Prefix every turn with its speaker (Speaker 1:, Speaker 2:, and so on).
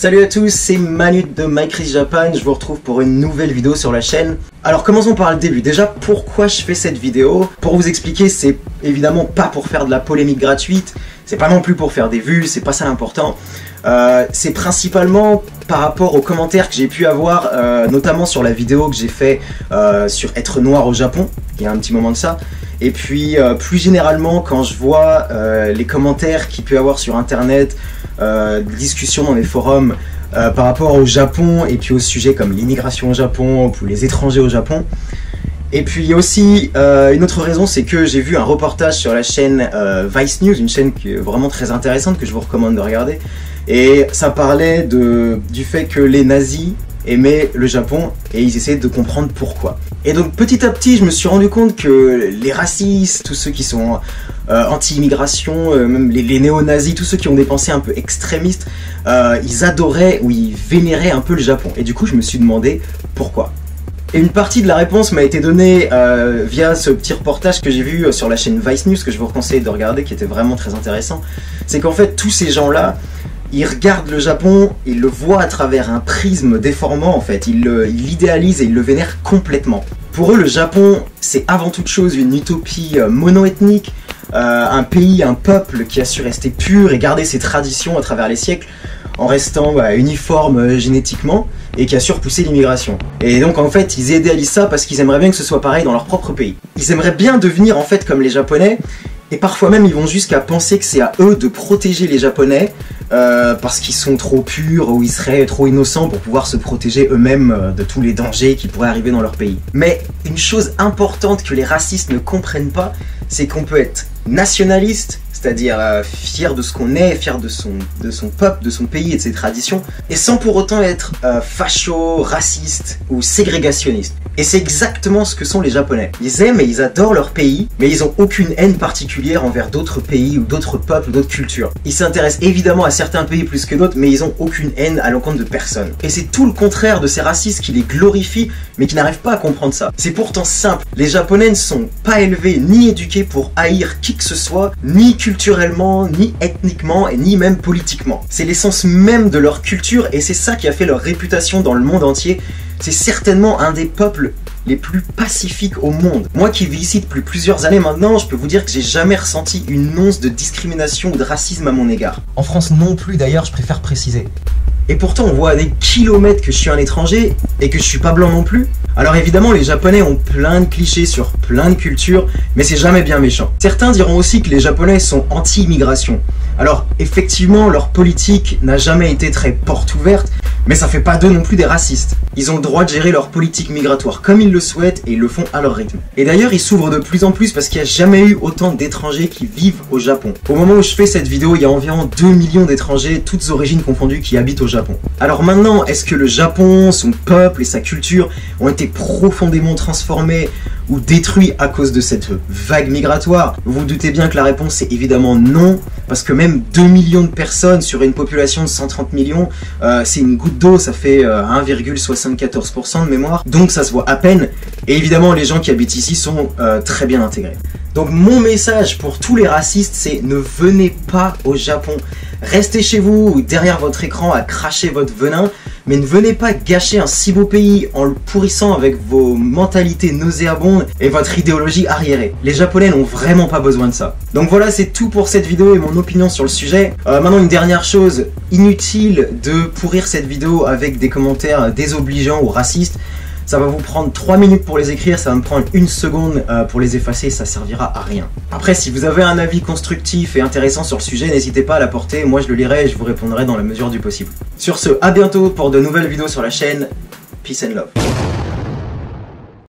Speaker 1: Salut à tous, c'est Manu de MyChrisJapan, je vous retrouve pour une nouvelle vidéo sur la chaîne. Alors commençons par le début. Déjà, pourquoi je fais cette vidéo? Pour vous expliquer, c'est évidemment pas pour faire de la polémique gratuite, c'est pas non plus pour faire des vues, c'est pas ça l'important. C'est principalement par rapport aux commentaires que j'ai pu avoir, notamment sur la vidéo que j'ai fait sur être noir au Japon, il y a un petit moment de ça. Et puis plus généralement quand je vois les commentaires qu'il peut y avoir sur internet, des discussions dans les forums par rapport au Japon et puis aux sujets comme l'immigration au Japon ou les étrangers au Japon. Et puis il y a aussi une autre raison, c'est que j'ai vu un reportage sur la chaîne Vice News, une chaîne qui est vraiment très intéressante que je vous recommande de regarder. Et ça parlait du fait que les nazis aimaient le Japon et ils essayaient de comprendre pourquoi. Et donc petit à petit je me suis rendu compte que les racistes, tous ceux qui sont anti-immigration, même les néo-nazis, tous ceux qui ont des pensées un peu extrémistes, ils adoraient ou ils vénéraient un peu le Japon. Et du coup je me suis demandé pourquoi. Et une partie de la réponse m'a été donnée via ce petit reportage que j'ai vu sur la chaîne Vice News, que je vous conseille de regarder, qui était vraiment très intéressant. C'est qu'en fait tous ces gens-là, ils regardent le Japon, ils le voient à travers un prisme déformant en fait, ils l'idéalisent et ils le vénèrent complètement. Pour eux, le Japon, c'est avant toute chose une utopie mono-ethnique, un pays, un peuple qui a su rester pur et garder ses traditions à travers les siècles en restant uniforme génétiquement et qui a su repousser l'immigration. Et donc en fait, ils idéalisent ça parce qu'ils aimeraient bien que ce soit pareil dans leur propre pays. Ils aimeraient bien devenir en fait comme les Japonais. Et parfois même ils vont jusqu'à penser que c'est à eux de protéger les Japonais parce qu'ils sont trop purs ou ils seraient trop innocents pour pouvoir se protéger eux-mêmes de tous les dangers qui pourraient arriver dans leur pays. Mais une chose importante que les racistes ne comprennent pas, c'est qu'on peut être nationaliste, c'est-à-dire fier de ce qu'on est, fier de son peuple, de son pays et de ses traditions, et sans pour autant être facho, raciste ou ségrégationniste. Et c'est exactement ce que sont les Japonais. Ils aiment et ils adorent leur pays, mais ils ont aucune haine particulière envers d'autres pays ou d'autres peuples ou d'autres cultures. Ils s'intéressent évidemment à certains pays plus que d'autres, mais ils ont aucune haine à l'encontre de personne. Et c'est tout le contraire de ces racistes qui les glorifient, mais qui n'arrivent pas à comprendre ça. C'est pourtant simple. Les Japonais ne sont pas élevés ni éduqués pour haïr qui que ce soit, ni culturellement, ni ethniquement, et ni même politiquement. C'est l'essence même de leur culture, et c'est ça qui a fait leur réputation dans le monde entier. C'est certainement un des peuples les plus pacifiques au monde. Moi qui vis ici depuis plusieurs années maintenant, je peux vous dire que j'ai jamais ressenti une once de discrimination ou de racisme à mon égard. En France non plus d'ailleurs, je préfère préciser. Et pourtant on voit à des kilomètres que je suis un étranger et que je suis pas blanc non plus. Alors évidemment les Japonais ont plein de clichés sur plein de cultures, mais c'est jamais bien méchant. Certains diront aussi que les Japonais sont anti-immigration. Alors effectivement leur politique n'a jamais été très porte ouverte, mais ça fait pas d'eux non plus des racistes. Ils ont le droit de gérer leur politique migratoire comme ils le souhaitent et ils le font à leur rythme. Et d'ailleurs ils s'ouvrent de plus en plus parce qu'il n'y a jamais eu autant d'étrangers qui vivent au Japon. Au moment où je fais cette vidéo, il y a environ 2 millions d'étrangers, toutes origines confondues, qui habitent au Japon. Alors maintenant, est-ce que le Japon, son peuple et sa culture ont été profondément transformés ou détruits à cause de cette vague migratoire? Vous vous doutez bien que la réponse est évidemment non, parce que même 2 millions de personnes sur une population de 130 millions, c'est une goutte d'eau, ça fait 1,74% de mémoire, donc ça se voit à peine, et évidemment les gens qui habitent ici sont très bien intégrés. Donc mon message pour tous les racistes, c'est ne venez pas au Japon. Restez chez vous ou derrière votre écran à cracher votre venin, mais ne venez pas gâcher un si beau pays en le pourrissant avec vos mentalités nauséabondes et votre idéologie arriérée. Les Japonais n'ont vraiment pas besoin de ça. Donc voilà, c'est tout pour cette vidéo et mon opinion sur le sujet. Maintenant une dernière chose, inutile de pourrir cette vidéo avec des commentaires désobligeants ou racistes. Ça va vous prendre 3 minutes pour les écrire, ça va me prendre 1 seconde pour les effacer, ça servira à rien. Après, si vous avez un avis constructif et intéressant sur le sujet, n'hésitez pas à l'apporter, moi je le lirai et je vous répondrai dans la mesure du possible. Sur ce, à bientôt pour de nouvelles vidéos sur la chaîne. Peace and love.